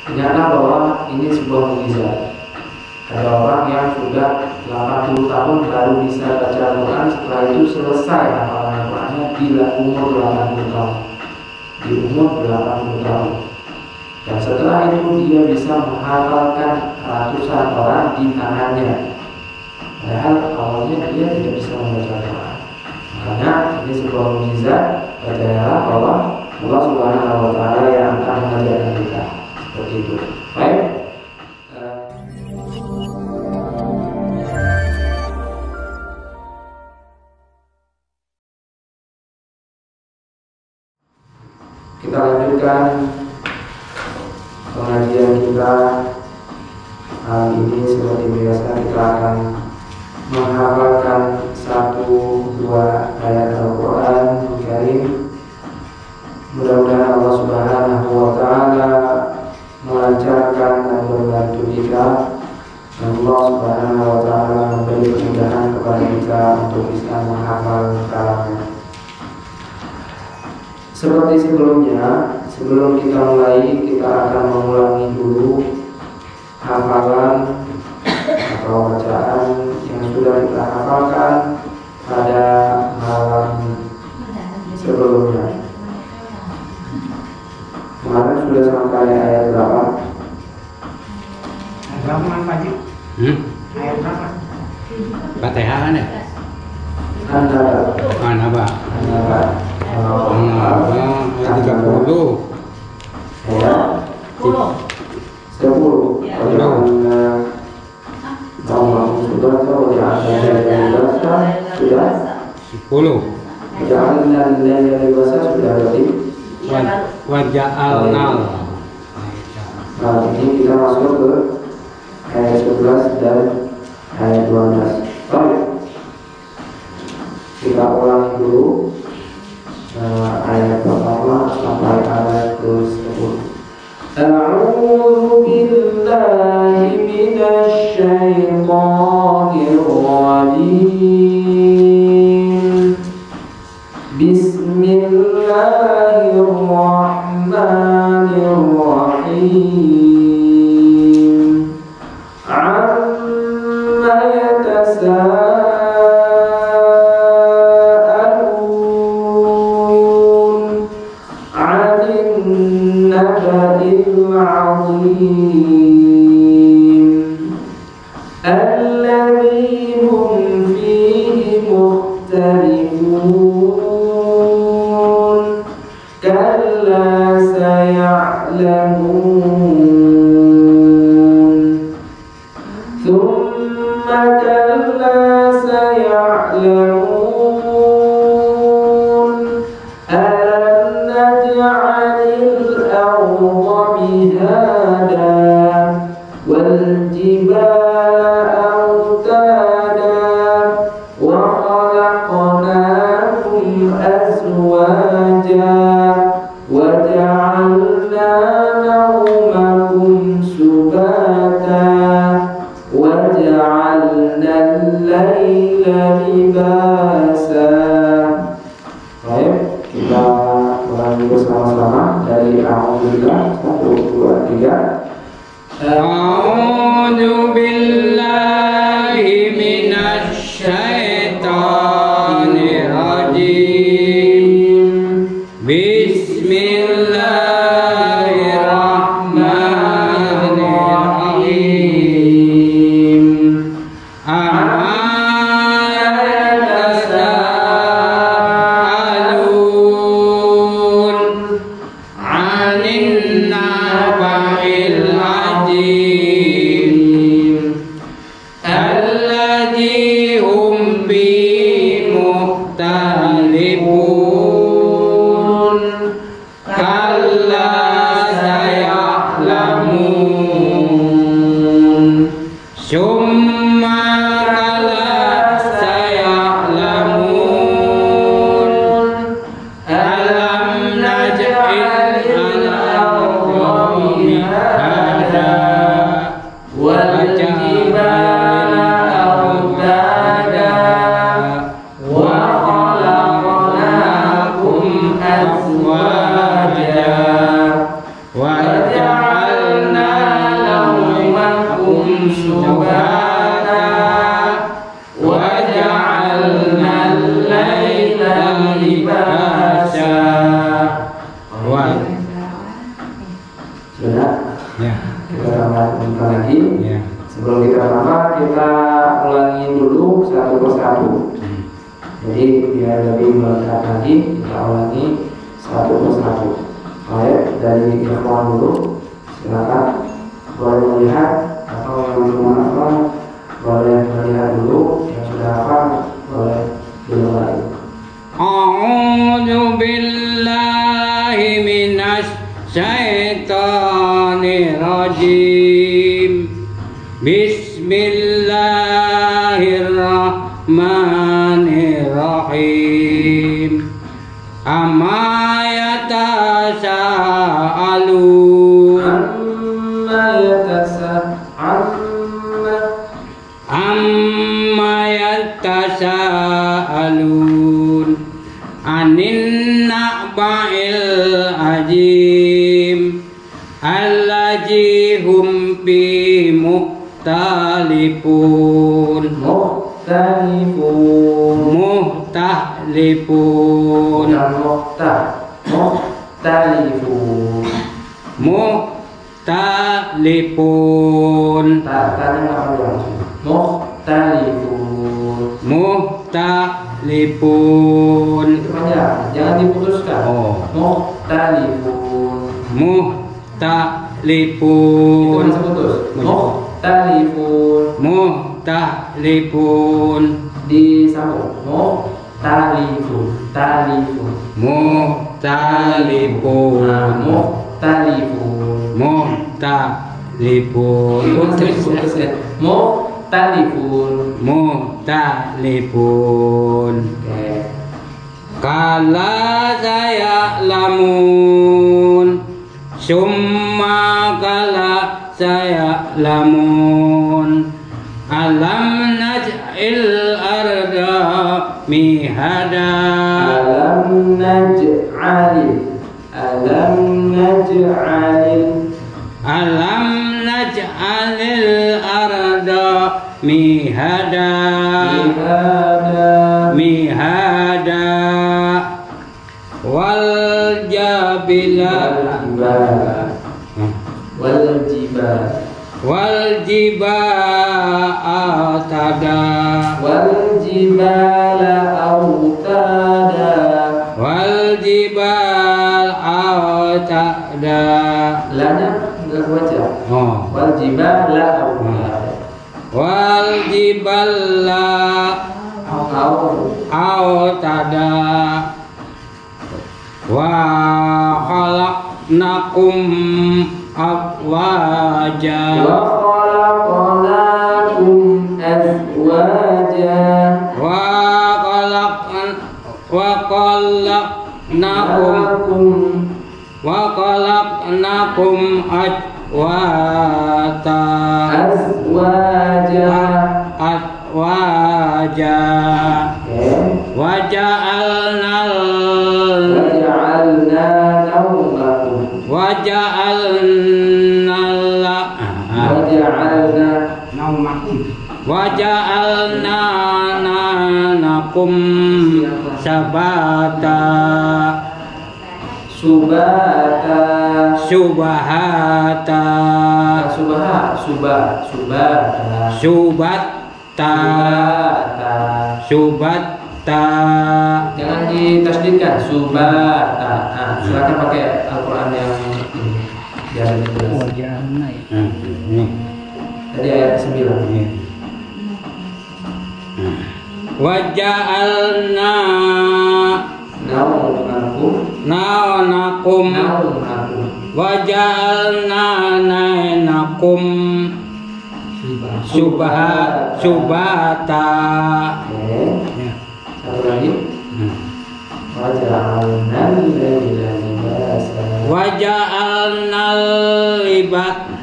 Ternyata bahwa ini sebuah mukjizat. Ada orang yang sudah 80 tahun baru bisa baca Al-Quran, setelah itu selesai hafalan Al-Qurannya di umur 80 tahun. Di umur 80 tahun. Dan setelah itu dia bisa menghafalkan ratusan orang di tangannya. Padahal awalnya dia tidak bisa membaca Al-Quran. Makanya ini sebuah mukjizat. Percayalah bahwa Allah Subhanahu wa Ta'ala yang akan mengajarkan kita. Seperti itu. Baik. Kita lanjutkan pengajian kita. Hari ini seperti biasa kita akan menghafalkan 1-2 ayat Al-Quran Karim. Mudah-mudahan Allah Subhanahu wa Ta'ala melancarkan dan membantu kita, dan Allah Subhanahu wa Ta'ala memberi kemudahan kepada kita untuk bisa menghafal kalamnya. Seperti sebelumnya, sebelum kita mulai, kita akan mengulangi dulu hafalan atau bacaan yang sudah kita hafalkan pada malam sebelumnya. Kemarin sudah sampai ayat berapa? Ayat berapa Pak Haji? Ayat berapa? Fatihah ya? An-Naba. Ayat 30. Ya. 10. Sudah. 10. Jangan dan dewasa sudah berarti. Waja'alna. Nah, ini kita masuk ke ayat 11 dan ayat 12. Baik. Kita ulangi dulu ayat pertama sampai ayat ke-10. A'udzu billahi minasy syaithanir rajim. Bismillahirrahmanirrahim. Amma yatasaalun 'anil naba'il 'azim alladzi hum fihi mukhtalifun. Kalla saya'lamun, thumma kalla saya'lamun, alam naj'alil arda mihada wal jibala awtada wa khalaqnakum azwaja وَجَعَلْنَا نَوْمَكُمْ سُبَاتًا وَجَعَلْنَا اللَّيْلَ لِبَاسًا. Baik, kita ulangi bersama-sama dari Alhamdulillah. 1, 2, 3. A'udzu billahi minasy syaithanir rajim. Bismillahirrahmanirrahim. Amma yatasaalun 'anil naba'il 'azim alladzi hum fihi mukhtalifun. Kalla saya'lamun, summa kalla saya'lamun, alam naj'alil arda mihada wal jibala awtada wa khalaqnakum azwaja wa ja'alna Sudah? Ya. Kita tambahkan lagi. Ya. Sebelum kita tambah, kita ulangi dulu satu persatu. Jadi biar lebih melekat lagi, kita ulangi satu persatu. Baik, dari ikhwan dulu. Silakan. Boleh melihat atau yang belum hafal boleh melihat dulu. Yang sudah hafal boleh dimulai. A'udzu billahi minasy syaithanir rajim. Bismillahirrahmanirrahim. Amma yatasaalun. Amma yatasaalun. Anin na'ba'il ajim. Allazi hum bi muhtalifun. Muhtalifun. Muhtalifun. Muhtalifun. Itu panjang, jangan diputuskan. Muhtalifun. Muhtalifun. Itu masih putus. Muhtalifun. Muhtalifun. Disambung. Muhtalifun. Talifun. Muhtalifun. Muhtalifun. Muhtalifun. Itu masih putus ya. Muhtalifun. Muhtalifun. Oke. Kala saya lamun. Summa kala saya lamun. Alam naj'il arda mihada. Alam naj'alil. Alam naj'alil. Alam naj'alil arda mihada. Mihada. Wal jabila. Wal jibal. Wal jibala autada. Wal jibala autada. Wal jibal autada. Lanya enggak baca. Wal jibala autada. Wal jibala autada. Wa khalaqnakum azwaja. Wa khalaqnakum azwaja. Wa khalaqnakum azwata. Azwaja. Azwaja. Wa ja'alna naumakum. Waja'alna nakum sabata. Subata. Subahata. Subatta. Subatta. Jangan ditasdidkan. Subata. Nah, silakan pakai Al-Quran yang ini. Biar lebih jelas. Tadi ayat 9. Waja'alna naumakum. Waja'alna nainakum subata. Satu lagi. Waja'alna al-laila libasa. Waja'alna libata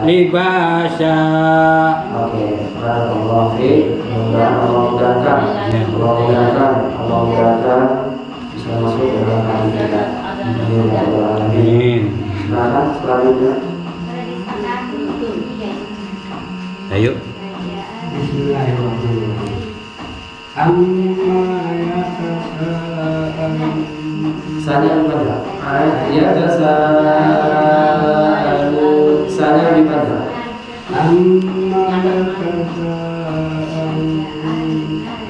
libasa. Oke, barakallahu fiik. Mudah-mudahan Allah bisa masuk ke dalam hati kita. Amin. Silakan selanjutnya. Ayo. Bismillahirrahmanirrahim. Amma yatasaalun. Sanya pada ya tasalu. Sanya pada Amma yatasaalun.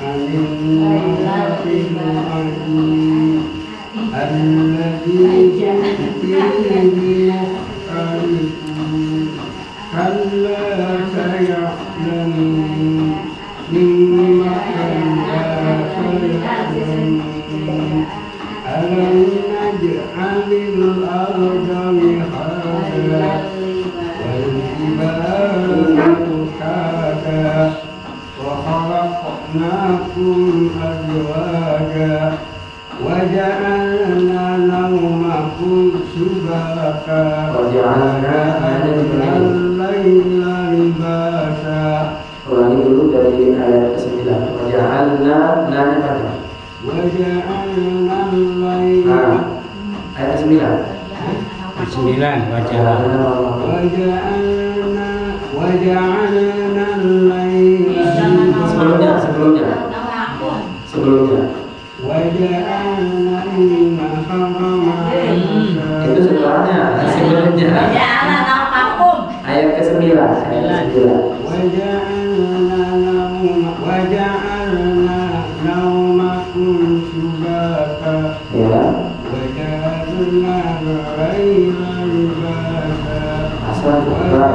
Anil nafil azim. Alladhi fihi mukhtalifun. Kalla saya'lamun. Mimma kalla saya'lamun. Alam naj'alil arda mihada wal jibala autada wa khalaqnakum azwaja wa ja'alna nawmakum subata wa ja'alna al-laila libasa. Ulangi dulu dari ayat ke-9. Waja'alna nanya pada Waja'alna al-laila. Ayat ke-9. 9 baca. Waja'alna al-laila. Sebelumnya. Waja'alna an-nahara ma'asha. Itu setelahnya. Sebelumnya. Ayat ke-9. Waja'alna nawmakum subata. Ya. Waja'alna al-laila libasa. Asal sudah.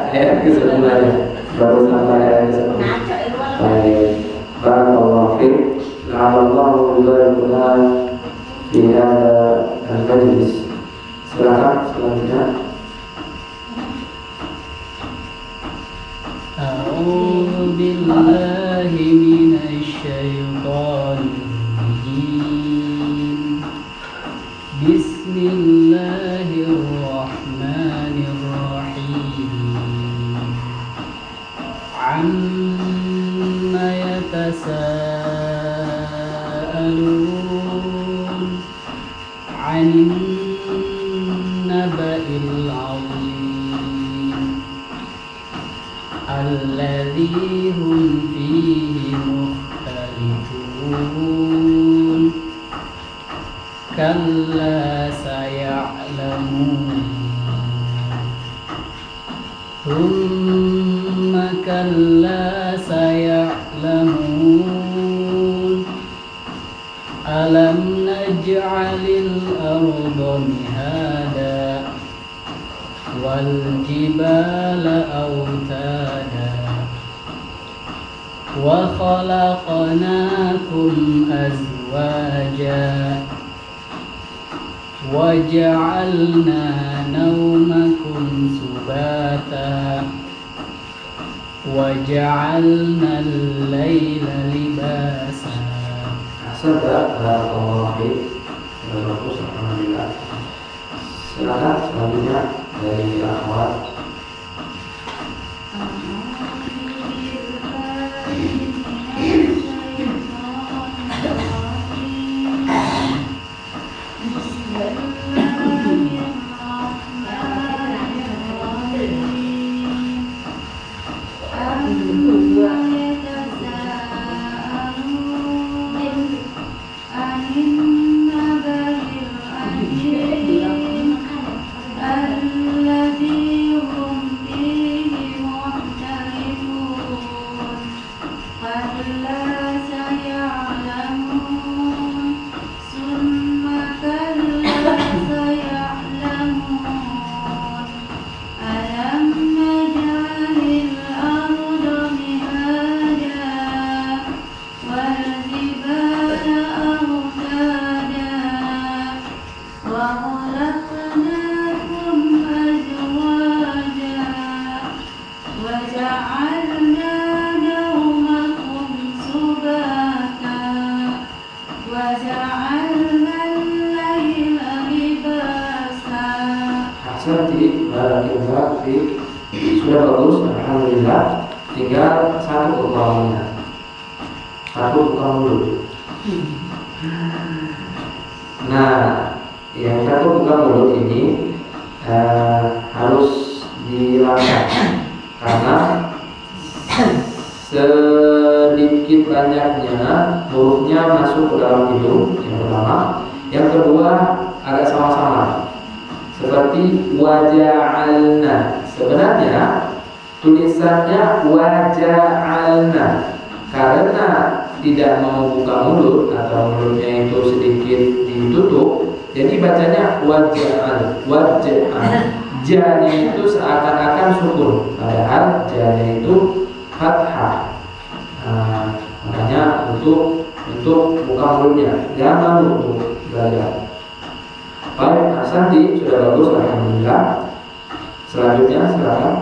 Ayat ke-9 baru sampai ayat ke-10. Baik. Barakallahu fiik. La'allahu yubarakuna fi hadza al-majlis. Silakan selanjutnya. A'udzu billahi minasy syaithanir rajim. Bismillahirrahmanirrahim. Amma yatasaalun 'anil naba'il 'azim alladzi hum fihi mukhtalifun. Kalla saya'lamun. Thumma kalla saya'lamun. Alam naj'alil arda mihada wal jibala autada wa khalaqnakum azwaja wa ja'alna nawmakum subata wa ja'alna al-laila libasa. Barakallahu fiik. Bagus, alhamdulillah. Silakan selanjutnya dari akhwat. Sudah bagus, alhamdulillah. Tinggal satu kekurangannya. Satu bukan dulu. Nah, yang takut buka mulut ini harus dilanggar karena sedikit banyaknya hurufnya masuk ke dalam hidung yang pertama. Yang kedua agak sama-sama seperti waja'alna. Sebenarnya tulisannya waja'alna, karena tidak mau buka mulut atau mulutnya itu sedikit ditutup, jadi bacanya waja'al. Ja-nya itu seakan-akan sukun, padahal ja-nya itu fathah. Makanya untuk buka mulutnya jangan untuk belajar. Baik, Sandi sudah bagus, alhamdulillah. Selanjutnya silakan.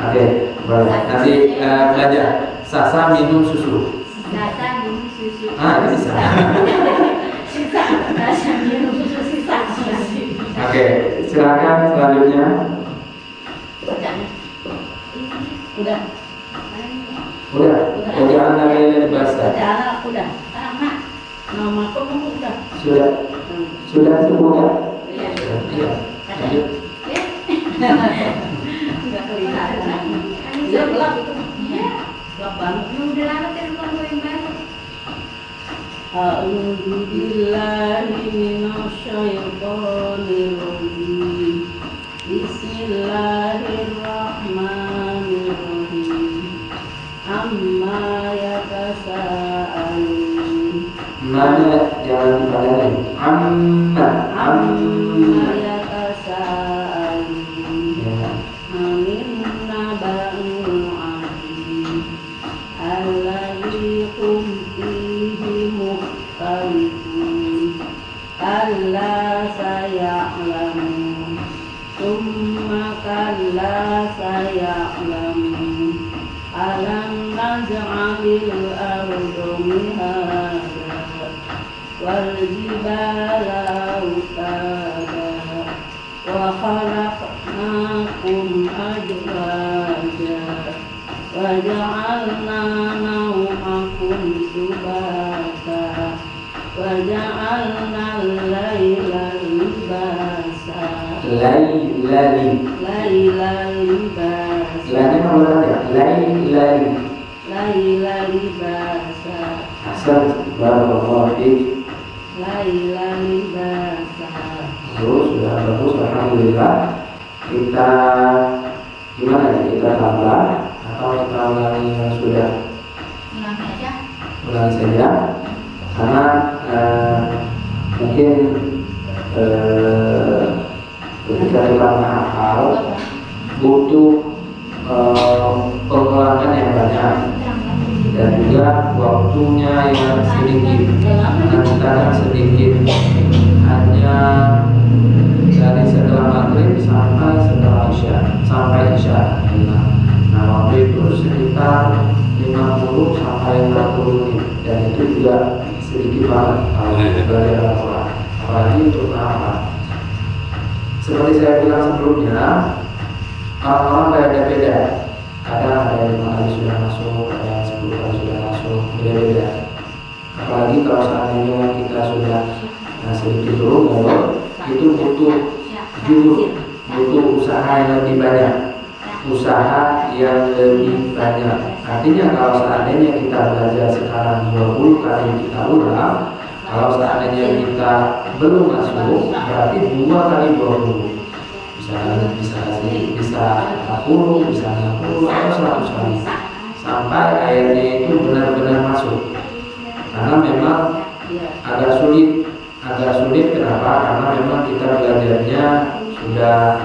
Oke, boleh. Nanti belajar. Sasa minum susu. Sasa minum susu. Ini bisa. Sasa minum susu sisa. Oke, silakan selanjutnya. Udah. Udah. Jangan lagi bahasa. Udah, udah. Anak. Nama kamu udah. Sudah. Sudah semua. Iya. Iya. Lanjut. Enggak kelihatan. Iya, gelap itu. Iya. Gelap banget. Udah lama telepon gue yang baru. A'udzu billahi minasyaitonir rajim. Bismillahirrahmanirrahim. Amma yatasaalun. Mana jangan dipadain. Amma. Amma yatasaalun. Ya. Amin naba'il azim. Alladzi hum fihi mukhtalifun. Alla saya'lamun. Tsumma kalla saya'lamun. Alam naj'alil arda mihada wal jibala autada wa khalaqnakum azwaja wa ja'alna nawmakum subata wa ja'alna al-laila libasa laila libasa Lainnya kalau ada lain. laila libasa Asal barakallahu fiik. laila libasa. Sudah bagus, alhamdulillah. Kita gimana ya? Kita tambah atau kita ulangi yang sudah? Ulangi aja. Ulangi saja. Karena mungkin ketika kita menghafal butuh pengulangan yang banyak dan juga waktunya yang sedikit. Karena kita kan sedikit, hanya dari setelah maghrib sampai setelah isya, sampai isya. Nah, waktu itu sekitar 50 sampai 60 menit, dan itu juga sedikit banget kalau belajar Al-Quran, apalagi untuk menghafal. Seperti saya bilang sebelumnya, orang-orang beda-beda. Kadang ada yang 5 kali sudah masuk, ada yang 10 kali sudah masuk, beda-beda. Apalagi kalau seandainya kita sudah sedikit dulu, itu butuh juhud, butuh usaha yang lebih banyak. Artinya kalau seandainya kita belajar sekarang 20 kali kita ulang, kalau seandainya kita belum masuk, berarti 2 kali 20. Bisa 40, bisa 60 atau 100 kali sampai ayatnya itu benar-benar masuk. Karena memang agak sulit. Kenapa? Karena memang kita belajarnya sudah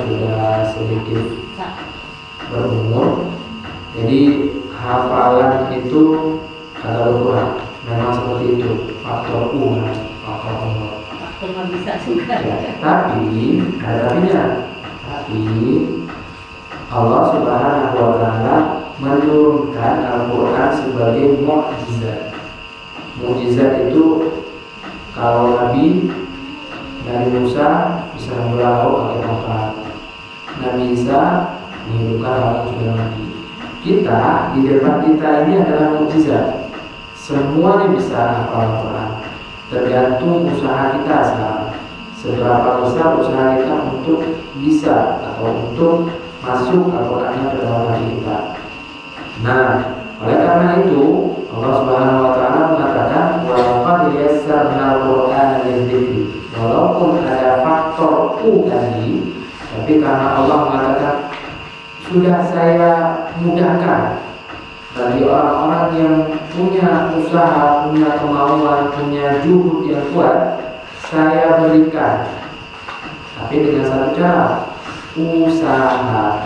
sudah sedikit berumur. Jadi hafalan itu agak berkurang. Memang seperti itu, faktor umur, faktor umur. Nggak bisa juga. Ya, tapi Allah Subhanahu wa Ta'ala menurunkan Al-Quran sebagai mukjizat. Mukjizat itu kalau Nabi Musa bisa membelah pakai tongkat, Nabi Isa menghidupkan orang yang sudah mati. Kita di depan kita ini adalah mukjizat. Semuanya bisa hafal Al-Quran. Tergantung usaha kita sekarang. Seberapa besar usaha kita untuk bisa atau untuk masuk Al-Qurannya ke dalam hati kita. Nah, oleh karena itu Allah Subhanahu wa Ta'ala mengatakan wa laqad yassarna al-Qur'ana lidzikri. Walaupun ada faktor U tadi, tapi karena Allah mengatakan sudah saya mudahkan bagi orang-orang yang punya usaha, punya kemauan, punya juhud yang kuat, saya berikan. Tapi dengan satu cara, usaha.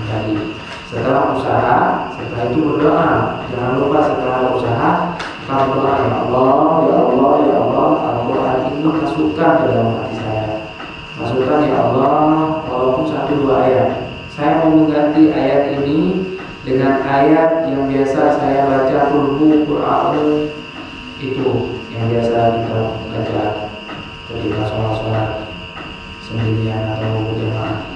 Jadi setelah usaha, setelah itu berdoa. Jangan lupa setelah usaha, kita berdoa, ya Allah, Al-Quran ini masukkan ke dalam hati saya. Masukkan ya Allah, walaupun 1-2 ayat. Saya mau mengganti ayat ini dengan ayat yang biasa saya baca, Qur'an itu yang biasa kita baca ketika sholat sendirian atau berjamaah.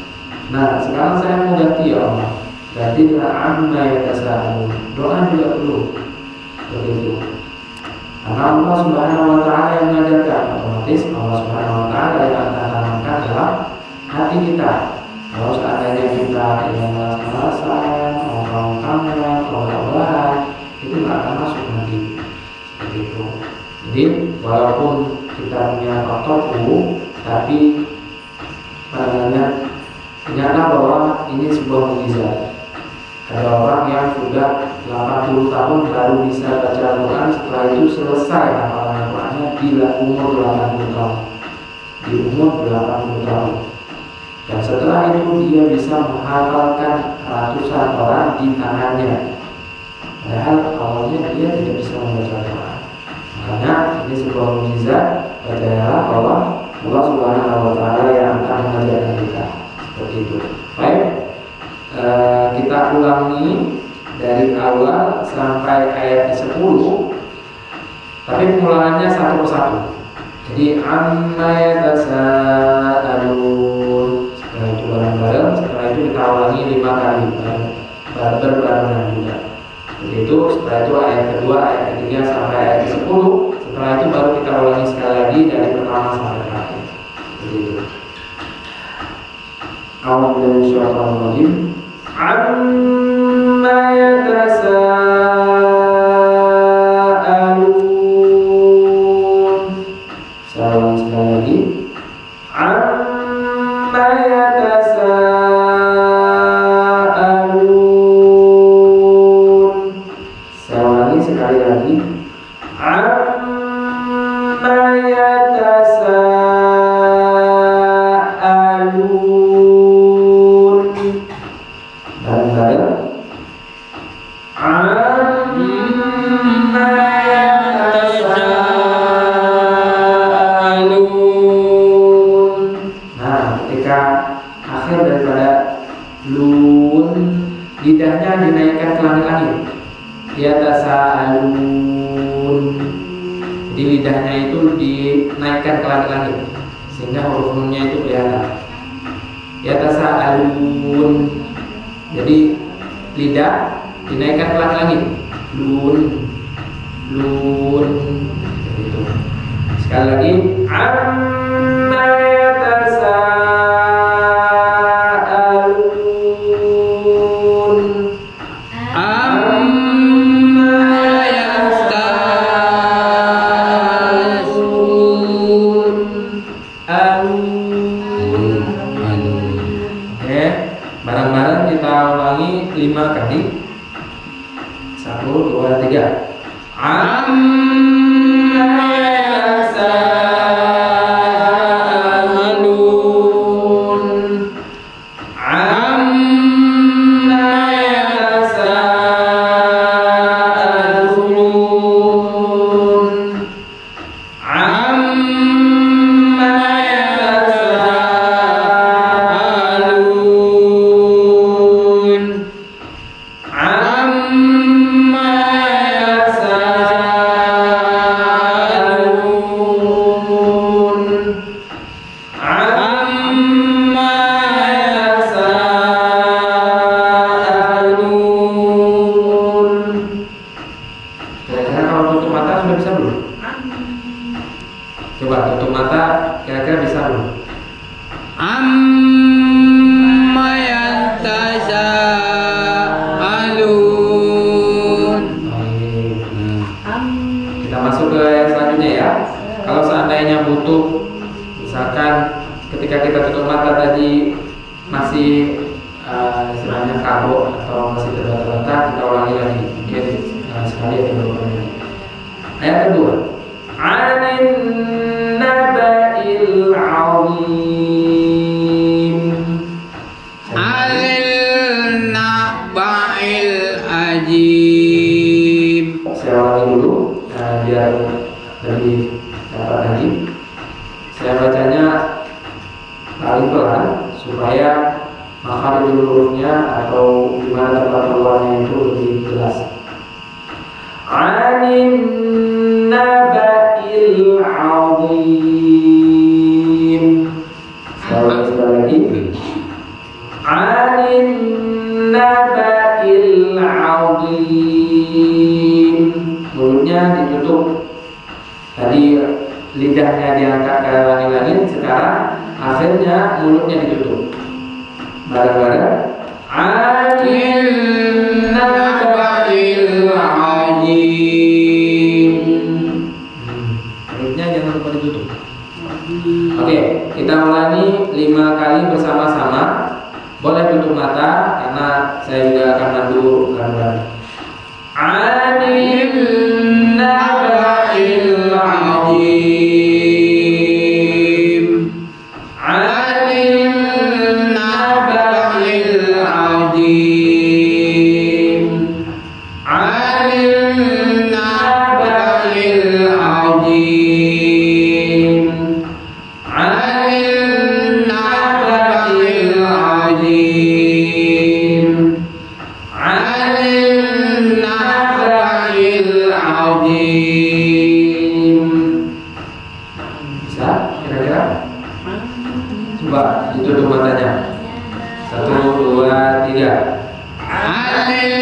Nah, sekarang saya mau ganti ya Allah. Berarti amma yatasaalun. Doa juga perlu begitu. Karena Allah Subhanahu wa taala yang mengajarkan, otomatis Allah Subhanahu wa taala yang akan tanamkan dalam hati kita. Kalau seandainya kita yang malas-malasan, orang-orang orang-orang itu nggak akan masuk nanti begitu. Jadi walaupun kita punya faktor tapi ingatlah bahwa ini sebuah mukjizat. Ada orang yang sudah 80 tahun baru bisa baca Al-Quran, setelah itu selesai hafalan Al-Qurannya di umur 80 tahun. Di umur 80 tahun. Dan setelah itu dia bisa menghafalkan ratusan orang di tangannya. Padahal awalnya dia tidak bisa membaca Al-Quran. Makanya ini sebuah mukjizat. Percayalah bahwa Allah Subhanahu wa taala yang akan mengajarkan kita. Seperti itu. Baik, kita ulangi dari awal sampai ayat 10. Tapi pengulangannya satu persatu. Jadi amma yatasaalun. Setelah itu bareng-bareng, setelah itu kita ulangi 5 kali berbarengan juga. Begitu, setelah itu ayat kedua, ayat ketiga sampai ayat 10. Setelah itu baru kita ulangi sekali lagi dari pertama sampai terakhir. Begitu. A'udzu billahi amma yatasaalun. Saya ulangi sekali lagi. Amma yatasaalun. Saya ulangi sekali lagi. Amma yatasaalun. Bareng-bareng. Amma yatasaalun. Nah, ketika akhir daripada lun, lidahnya dinaikkan ke langit-langit. Yatasaalun. Jadi lidahnya itu dinaikkan ke langit-langit sehingga huruf nunnya itu kelihatan. Yatasaalun. Jadi lidah dinaikkan ke langit-langit. Lun, lun. Begitu. Sekali lagi. Amma yatasaalun. Amma yatasaalun. Alun. Oke, bareng-bareng kita ulangi 5 kali. 1, 2, 3. Amma yatasaalun. Amma yatasaalun. Amma yatasaalun. Amma yatasaalun. Amma yatasaalun. Kira-kira kalau tutup mata sudah bisa belum? Coba tutup mata, kira-kira bisa belum? Amma yatasaalun. Baik. Kita masuk ke yang selanjutnya ya. Kalau seandainya butuh, misalkan ketika kita tutup mata tadi masih istilahnya kabur atau masih terbata-bata, kita ulangi lagi. Mungkin sekali atau beberapa kali. Ayat kedua. Anin naba'il azim. Alil naba'il ajib. Saya ulangi dulu biar lebih dapat lagi. Saya bacanya paling pelan supaya makharijul hurufnya atau gimana tempat keluarnya itu lebih jelas. Anin naba'il azim. Saya ulangi sekali lagi. Anin naba'il alim. Mulutnya ditutup. Tadi lidahnya diangkat ke langit-langit, sekarang akhirnya mulutnya ditutup. Bareng-bareng. Anil naba'il azim. Mulutnya jangan lupa ditutup. Oke, kita ulangi 5 kali bersama-sama. Boleh tutup mata karena saya juga akan mandu bareng-bareng. Anil naba'il azim. Anil naba'il azim. Anil naba'il azim. Anil naba'il azim. Anil naba'il azim. Bisa kira-kira? Coba ditutup matanya. 1, 2, 3. Anil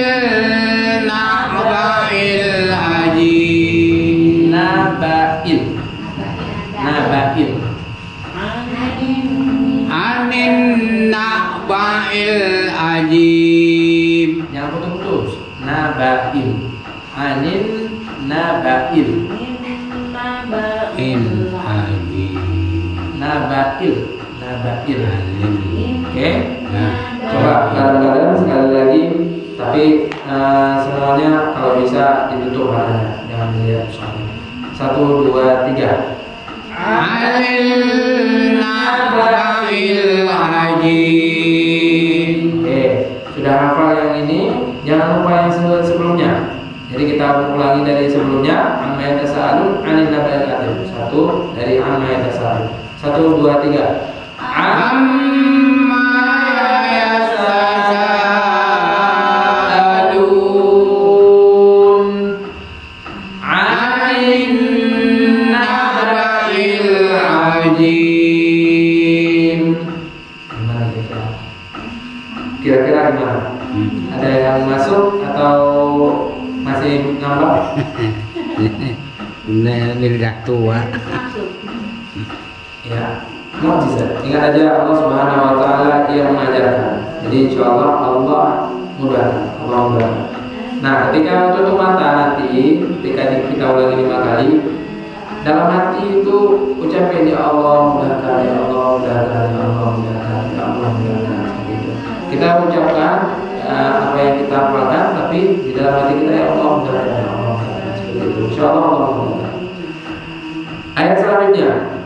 naba'il azim. Naba'il. Naba'il. Anin naba'il azim. Jangan putus-putus. Naba'il. Anil naba'il. In azim. Naba'il. Naba'il. Oke. Nah, Coba bareng-bareng sekali lagi. Tapi semuanya kalau bisa ditutup matanya. Jangan dilihat soalnya. 1, 2, 3. Anil naba'il azim. Oke, sudah hafal yang ini. Jangan lupa yang sebelumnya. Jadi kita ulangi dari sebelumnya. Amma yatasaalun 'anil naba'il azim. 1 dari amma yatasaalun. 1, 2, 3. Amma yatasaalun 'anil naba'il azim. Gimana kira-kira? Kira-kira gimana? Ada yang masuk atau masih ngambek? Lidah tua. Ya, mukjizat. Ingat aja Allah Subhanahu wa taala yang mengajarkan. Jadi insyaallah Allah mudahkan. Allah mudahkan. Nah, ketika tutup mata nanti, ketika kita ulangi 5 kali, dalam hati itu ucapin ya Allah mudahkan, ya Allah mudahkan, ya Allah mudahkan, ya Allah mudahkan. Gitu. Kita ucapkan apa yang kita hafalkan, tapi di dalam hati kita ya Allah mudahkan, ya Allah mudahkan. Seperti itu. Insyaallah Allah mudahkan. Ayat selanjutnya.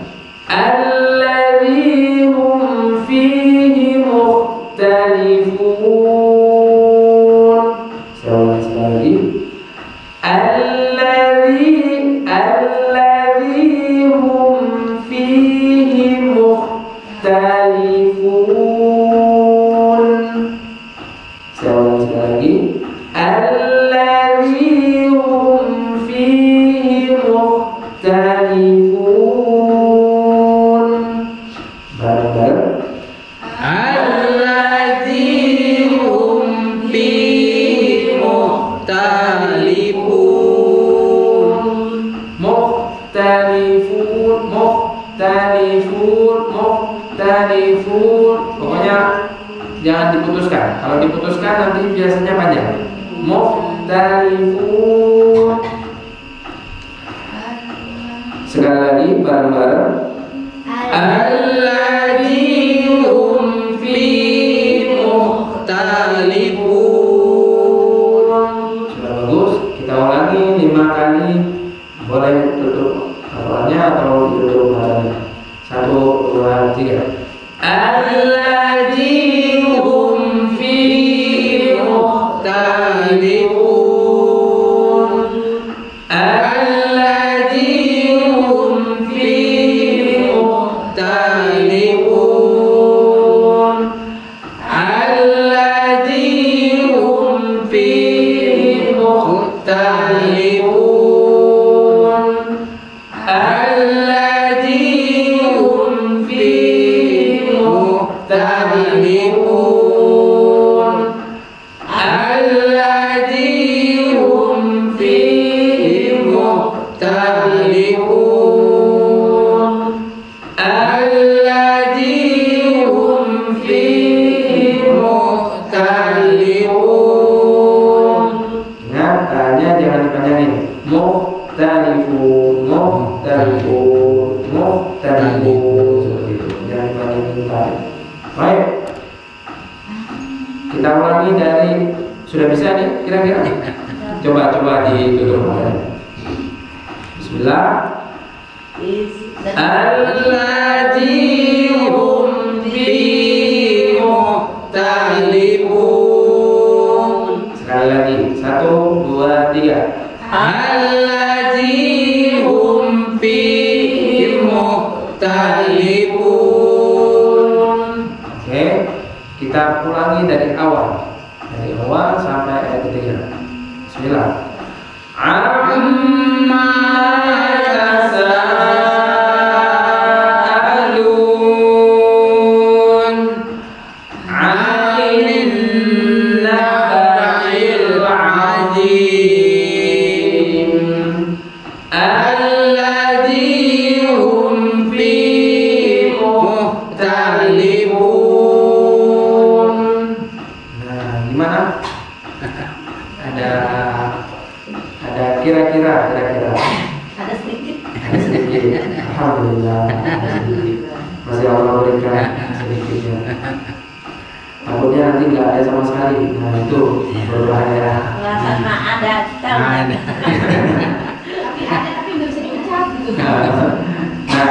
Alladzi hum fihi mukhtalifun. Saya ulangi sekali lagi. Alladzi hum fihi mukhtalifun. Saya ulangi sekali lagi. Alladzi hum fihi mukhtalifun. Bareng-bareng. Alladzi hum fihi mukhtalifun. Mukhtalifun. Pokoknya jangan diputuskan. Kalau diputuskan nanti biasanya panjang. Mukhtalifun. Sekali lagi bareng-bareng. Alladzi hum fihi mukhtalifun. Sudah bagus. Kita ulangi 5 kali. Boleh tutup hafalannya atau ditutup matanya. 1, 2, 3. Alladzi hum fihi mukhtalifun. Alladzi hum fihi mukhtalifun. Alladzi hum fihi mukhtalifun. Alladzi hum fihi mukhtalifun. Alladzi tanya jangan dipanjangin. Mukhtalifun, mukhtalifun, mukhtalifun, seperti itu. Jangan dipanjangin tadi. Baik. Kita ulangi dari, sudah bisa nih kira-kira? Coba ditutup. Bismillah. Allati hum fihi mukhtalifun. Sekali lagi, 1, 2, 3. Allati hum fihi mukhtalifun. Oke, kita ulangi dari awal sampai ayat ketiga. Bismillah. Amma tasa'alun 'anil naba'il 'azim alladzi hum fihi mukhtalifun. Nah, gimana? Ada kira-kira. Ada sedikit. Alhamdulillah. Masih Allah berikan sedikitnya. Takutnya nanti nggak ada sama sekali. Nah itu berbahaya. Karena ada kita. Tapi nggak bisa diucap gitu. Nah,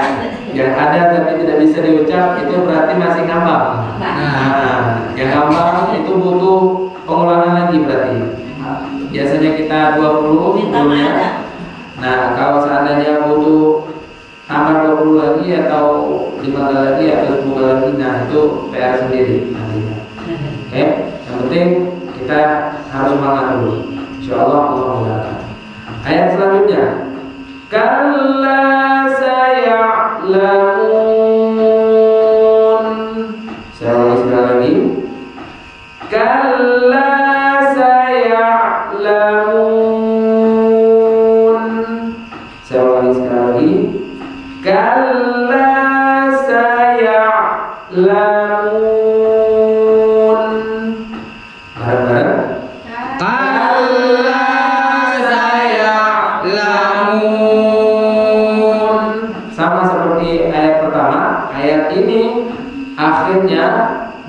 yang ada tapi tidak bisa diucap itu berarti masih ngambang. Nah, yang ngambang itu butuh pengulangan lagi berarti. Biasanya kita 20 sebelumnya. Nah, kalau seandainya butuh tambah 20 lagi atau 5 kali lagi atau 10 kali lagi, nah itu PR sendiri nantinya. Oke, yang penting kita harus semangat dulu. Insyaallah Allah mudahkan. Ayat selanjutnya. Kalla saya'lamun. Saya ulangi sekali lagi. Kalla saya'lamun. Saya ulangi sekali lagi. Kalla saya'lamun. Bareng-bareng. Kalla saya'lamun. Sama seperti ayat pertama, ayat ini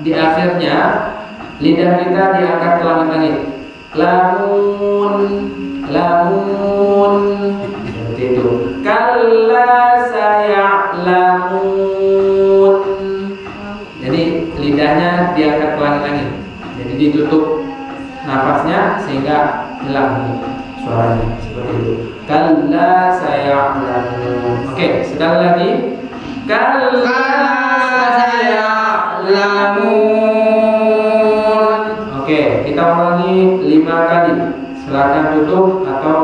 di akhirnya lidah kita diangkat ke langit-langit. Lamun, seperti itu. Kalla saya'lamun. Jadi lidahnya diangkat ke langit-langit. Jadi ditutup nafasnya sehingga hilang suaranya seperti itu. Kalla saya'lamun. Oke, sekali lagi. Kalla saya'lamun. Oke, kita ulangi 5 kali. Silakan tutup atau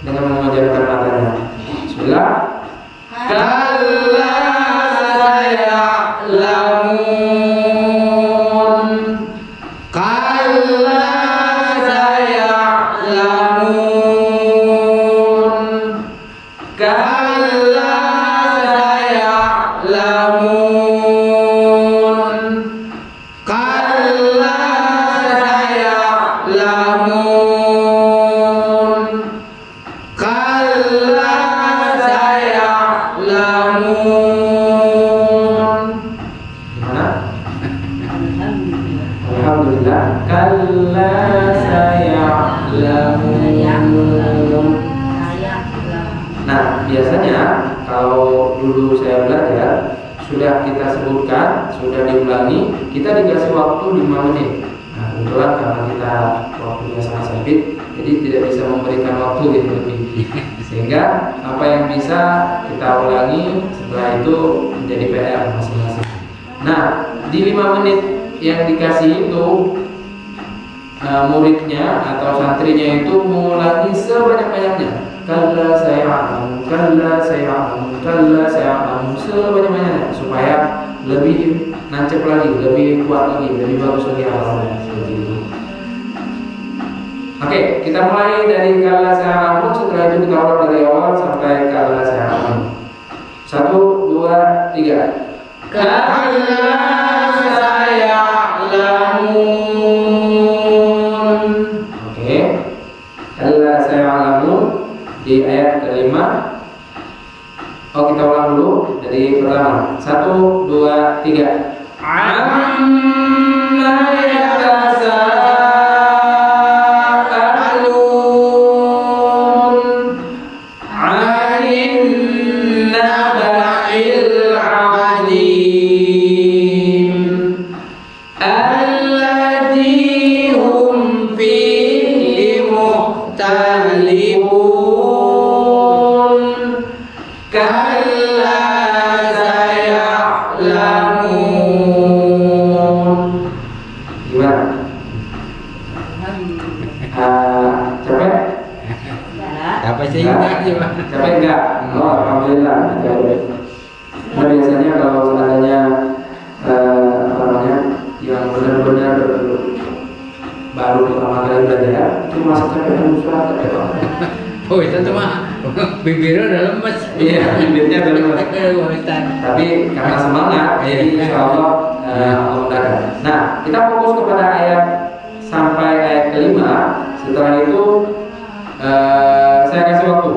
dengan memejamkan matanya. Bismillah. Kalla saya'lamun. Kalla saya'lamun. Kalla saya'lamun. Kalla saya'lamun. Kalla saya'lamun. Gimana? Alhamdulillah. Alhamdulillah. Kalla saya'lamun. Nah, biasanya kalau dulu saya belajar, sudah kita sebutkan, sudah diulangi, kita dikasih waktu 5 menit. Nah, kebetulan karena kita waktunya sangat sempit, jadi tidak bisa memberikan waktu gitu lebih. Sehingga apa yang bisa kita ulangi, setelah itu menjadi PR masing-masing. Nah, di 5 menit yang dikasih itu, muridnya atau santrinya itu mengulangi sebanyak-banyaknya. Kalla saya'lamun, kalla saya'lamun, kalla saya'lamun, sebanyak-banyaknya supaya lebih nancep lagi, lebih kuat lagi, lebih bagus lagi hafalannya seperti itu. Oke, kita mulai dari kalla saya'lamun. Setelah itu kita ulang dari awal sampai kalla saya'lamun. 1, 2, 3. Kalla saya'lamun. Oke. Kalla sayalamun di ayat kelima. Oh, kita ulang dulu dari pertama. 1, 2, 3. Amma yatasaalun 'anil naba'il 'azim alladzi hum fihi mukhtalifun kalla saya'lamun. Gimana? Capek? Apa sih enggak sih, Pak? Capek enggak? Oh, alhamdulillah. Capek. Nah, biasanya kalau seandainya apa namanya yang benar-benar baru pertama kali belajar itu masih capek dan surat capek banget. Oh, itu tuh mah bibirnya udah lemes. Iya, bibirnya udah lemes. Tapi karena semangat, jadi insya Allah mudahkan. Nah, kita fokus kepada ayat sampai ayat kelima. Setelah itu saya kasih waktu.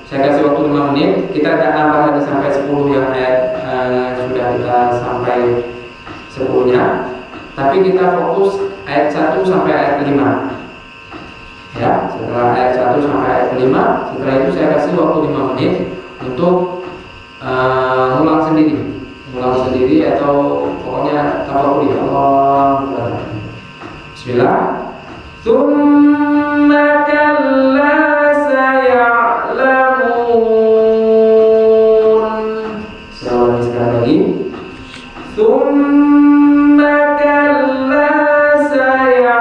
Saya kasih waktu 5 menit. Kita akan tambah lagi sampai 10 yang ayat sudah kita sampai 10-nya. Tapi kita fokus ayat 1 sampai ayat kelima. Ya, setelah ayat 1 sampai ayat kelima, setelah itu saya kasih waktu 5 menit untuk ngulang sendiri atau pokoknya tafakkur ya Allah. Bismillah. Tsumma kalla saya'lamun. Saya ulangi sekali lagi. Tsumma kalla saya'lamun.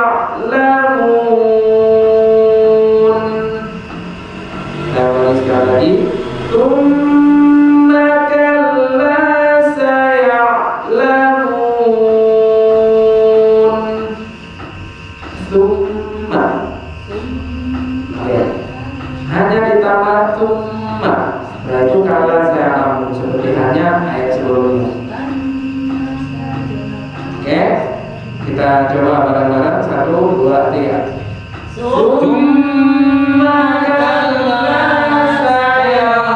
Saya ulangi sekali lagi. Tsumma kalla saya'lamun. Tsumma. Oke. Hanya ditambah tsumma. Setelah itu kalla saya'lamun seperti hanya ayat sebelumnya. Oke. Kita coba bareng-bareng. 1, 2, 3. Tsumma kalla saya'lamun.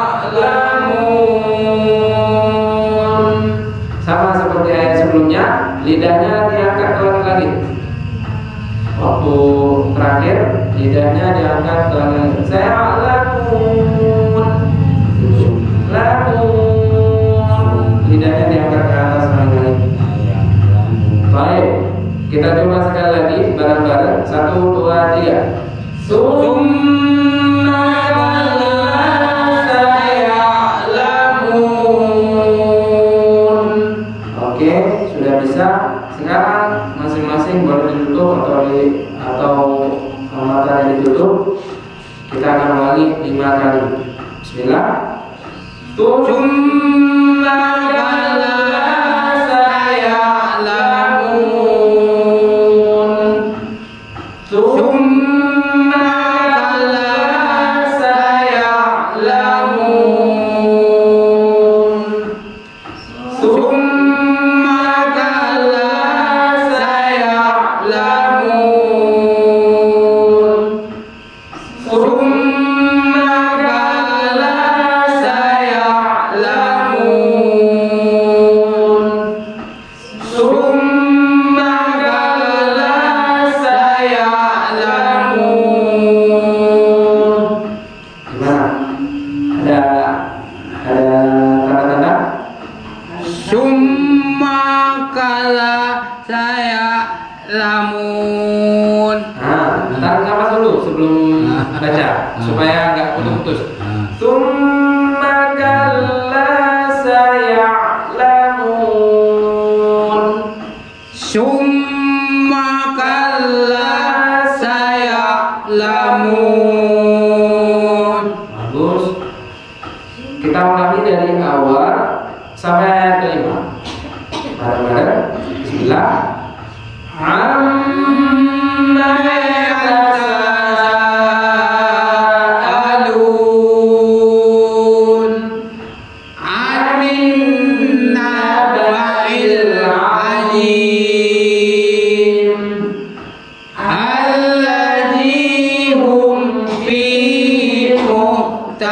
Sama seperti ayat sebelumnya, lidahnya diangkat ke langit. Waktu terakhir, lidahnya diangkat ke langit. Saya'lamun. Lamun. Lidahnya diangkat ke atas langit. Baik, kita coba sekali lagi bareng-bareng. 1, 2, 3. Tsumma kalla saya'lamun. Oke, sudah bisa. Sekarang masing-masing boleh ditutup atau matanya ditutup. Kita akan ulangi 5 kali. Bismillah. Tsumma kalla saya'lamun. Tsumma kalla saya'lamun. Tsumma kalla saya'lamun. Tsumma kalla saya'lamun. Tsumma kalla saya'lamun. Gimana? Ada tanda-tanda? Tsumma kalla saya'lamun. Tarik nafas dulu sebelum baca supaya nggak putus-putus. Tsumma kalla saya'lamun. Tsumma kalla saya'lamun. Bagus. Kita ulangi dari awal sampai ayat kelima. Bareng-bareng. Bismillah. Amma yatasaalun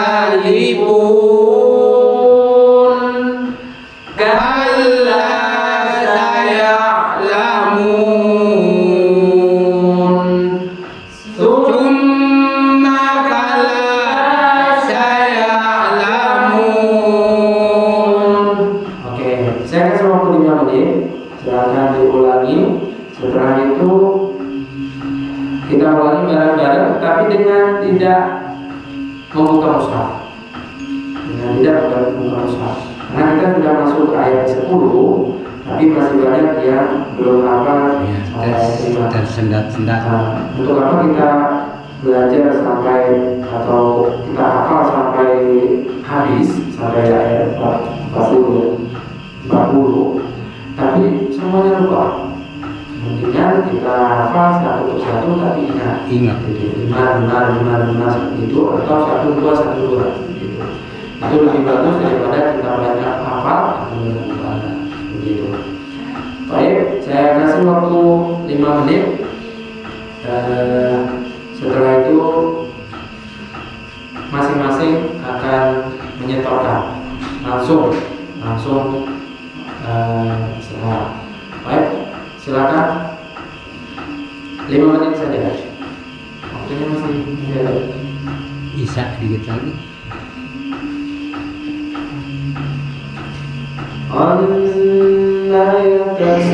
yakadzibun. Kalla saya'lamun. Tsumma kalla saya'lamun. Oke, saya kasih waktu 5 menit. Silakan diulangi. Setelah itu kita ulangi bareng-bareng, tapi dengan tidak membuka mushaf. Dengan tidak membuka mushaf. Karena kita sudah masuk ke ayat 10, tapi masih banyak yang belum hafal sampai 5. Tersendat-sendat. Nah, untuk apa kita belajar sampai atau kita hafal sampai habis sampai ayat 40, tapi semuanya lupa. Mendingan kita hafal satu persatu tapi ingat. Gitu. 5 seperti itu, atau 1 2 seperti itu. Itu lebih bagus daripada kita banyak hafal atau lupa. Begitu. Baik, saya kasih waktu 5 menit. Setelah itu masing-masing akan menyetorkan langsung semua. Baik, silakan 5 menit saja. Waktunya masih ada. Isa dikit lagi. Anna yatasa'alun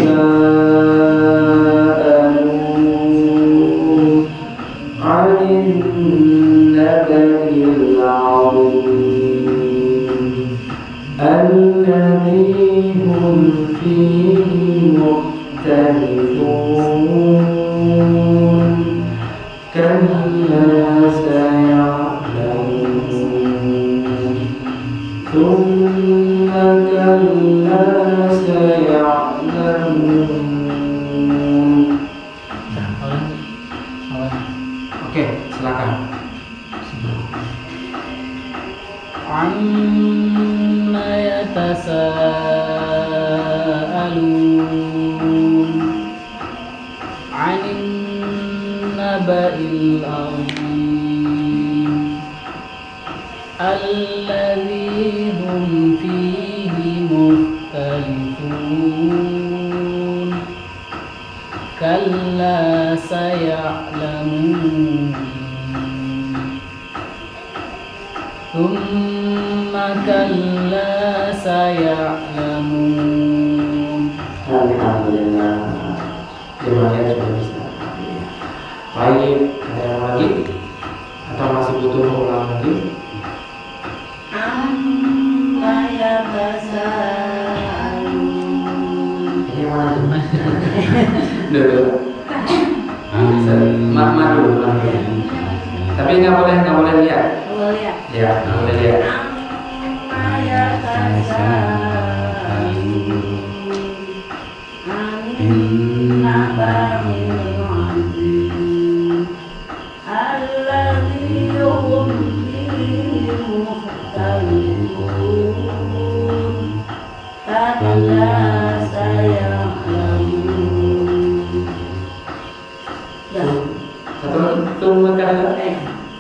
'anil naba'il 'azim alladzi hum fihi mukhtalifun kalla saya'lamun thumma kalla saya'lamun. Oke, silakan. Amma yatasa'alun 'anil naba'il 'azim alladzi hum fihi mukhtalifun kalla saya'lamun thumma kalla saya'lamun. Alhamdulillah, semuanya sudah bisa. Baik, ada yang lagi? Atau masih butuh ulang lagi? Amma yatasa'alun. Ini mana tuh? Dulu. Mak dulu. Tapi nggak boleh lihat. Boleh ya? Ya, nggak boleh lihat. Amma yatasa'alun 'anil naba'il 'azim alladzi hum fihi mukhtalifun kalla saya'lamun. Satu tunggu kali.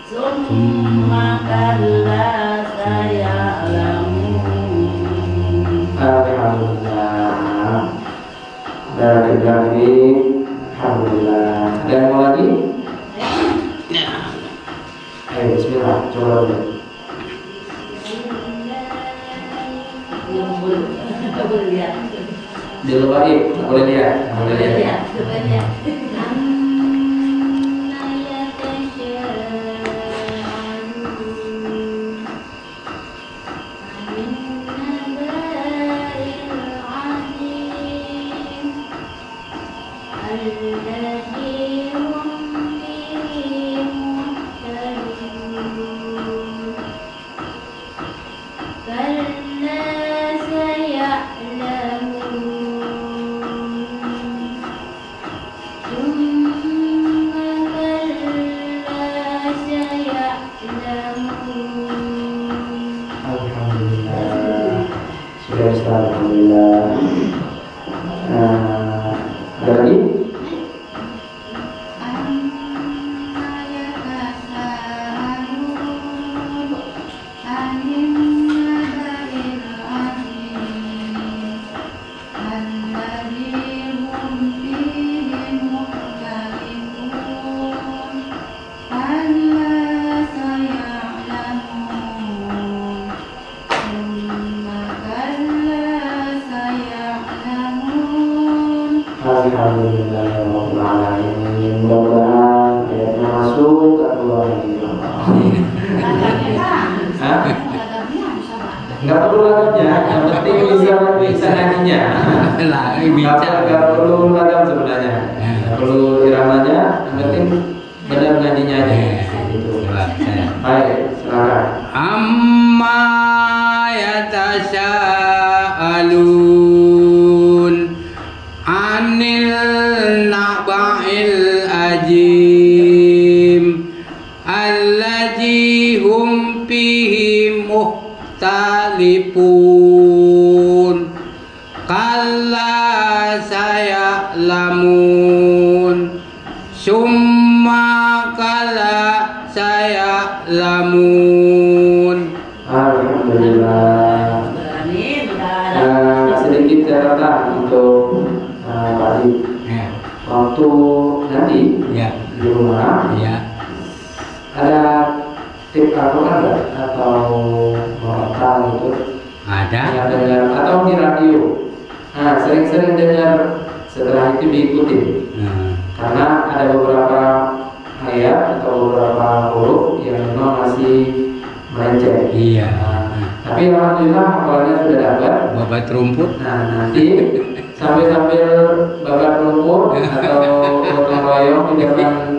Summa kalla saya'lamun. Alhamdulillah. Alhamdulillah. Ada yang mau lagi? Ayo, bismillah. Coba dulu. Boleh lihat. Di luar ini, boleh lihat. Boleh Boleh lihat. lihat. Coba lihat. Alhamdulillah. Ada lagi? Hah? Lagapnya bisa banget. Nggak perlu lagapnya, yang penting bisa ngajinya. Lah, bisa. Nggak perlu lagam sebenarnya, nggak perlu iramanya, yang penting benar ngajinya aja. Gitu. Coba saya. Baik, silakan. Amma yatasaalun anil naba'il ajim allati hum fihi mukhtalifun kalla saya'lamun summa kalla saya'lamun. Alhamdulillah. Sedikit catatan untuk Pak Adi. Ya, Waktu nanti ya, di rumah ya. ada tip Al-Quran nggak? Atau murotal gitu Ada. yang dengar atau di radio. Nah, sering-sering dengar, setelah itu diikutin. Nah, Karena ada beberapa ayat atau beberapa huruf yang memang masih melenceng. iya. Tapi alhamdulillah hafalannya sudah dapat. Babat rumput. Nah, nanti sambil babat rumput atau gotong royong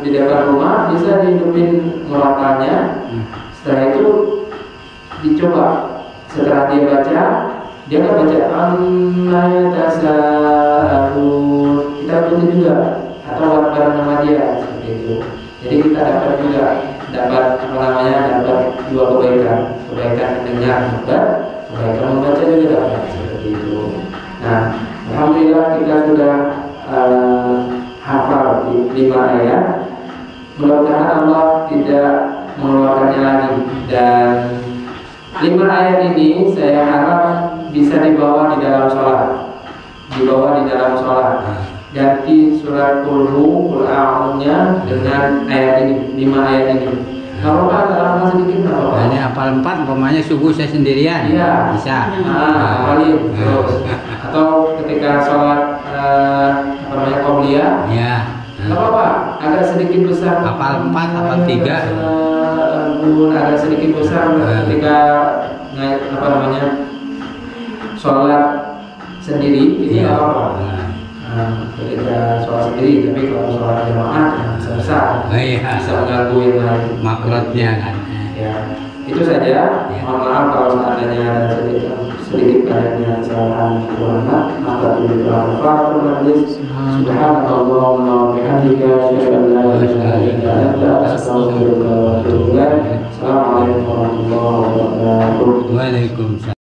di depan rumah bisa dihidupin murotalnya. Setelah itu dicoba. Setelah dia baca, dia kan baca amma yatasaalun. Kita ikuti juga atau bareng sama dia seperti itu. Jadi kita dapat juga dapat dua kebaikan mendengar dapat, kebaikan membaca juga dapat seperti itu. Nah, alhamdulillah kita sudah hafal 5 ayat. Mudah-mudahan Allah tidak mengeluarkannya lagi, dan 5 ayat ini saya harap bisa dibawa di dalam sholat, ganti surat Qul a'udzunya dengan ayat ini, 5 ayat ini. Nggak apa-apa, agak lama sedikit nggak apa-apa. Ini hafal 4, umpamanya subuh saya sendirian. Iya. Bisa. Hafalin terus. Atau ketika sholat qobliyah, Ya. nggak apa-apa, agak sedikit besar. Hafal 4, hafal 3. Agak sedikit besar ketika sholat sendiri itu nggak apa-apa. Ketika sholat sendiri, tapi kalau sholat jamaah sebesar Iya. bisa mengganggu yang lain. Makrotnya kan. Ya, itu saja. Mohon maaf kalau seandainya ada sedikit banyaknya kesalahan ulama, maka tidak bermanfaat majlis. Subhanallahumma wa bihamdika, asyhadu an la ilaha illa anta, astaghfiruka wa atubu ilaik. Assalamualaikum warahmatullahi wabarakatuh. Waalaikumsalam.